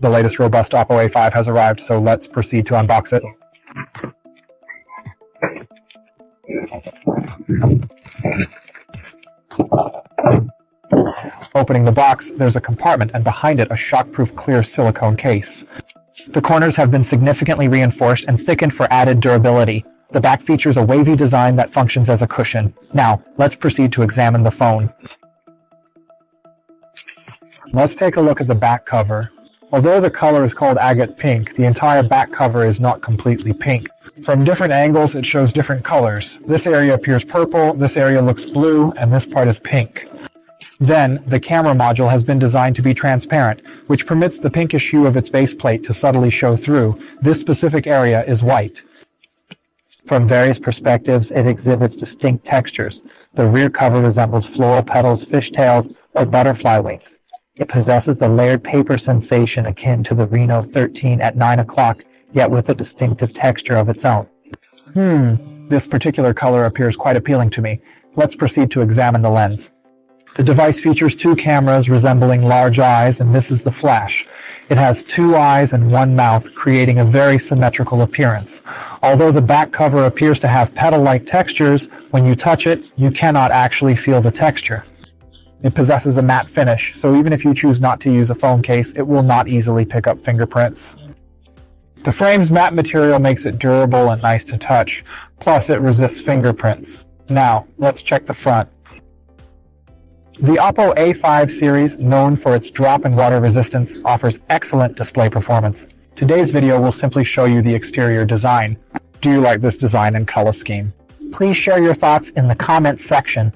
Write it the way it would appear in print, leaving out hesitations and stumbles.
The latest robust OPPO A5 has arrived, so let's proceed to unbox it. Opening the box, there's a compartment, and behind it a shockproof clear silicone case. The corners have been significantly reinforced and thickened for added durability. The back features a wavy design that functions as a cushion. Now, let's proceed to examine the phone. Let's take a look at the back cover. Although the color is called agate pink, the entire back cover is not completely pink. From different angles, it shows different colors. This area appears purple, this area looks blue, and this part is pink. Then, the camera module has been designed to be transparent, which permits the pinkish hue of its base plate to subtly show through. This specific area is white. From various perspectives, it exhibits distinct textures. The rear cover resembles floral petals, fishtails, or butterfly wings. It possesses the layered paper sensation akin to the Reno 13 at 9 o'clock, yet with a distinctive texture of its own. This particular color appears quite appealing to me. Let's proceed to examine the lens. The device features two cameras resembling large eyes, and this is the flash. It has two eyes and one mouth, creating a very symmetrical appearance. Although the back cover appears to have petal-like textures, when you touch it, you cannot actually feel the texture. It possesses a matte finish, so even if you choose not to use a phone case, it will not easily pick up fingerprints. The frame's matte material makes it durable and nice to touch, plus it resists fingerprints. Now, let's check the front. The OPPO A5 series, known for its drop and water resistance, offers excellent display performance. Today's video will simply show you the exterior design. Do you like this design and color scheme? Please share your thoughts in the comments section.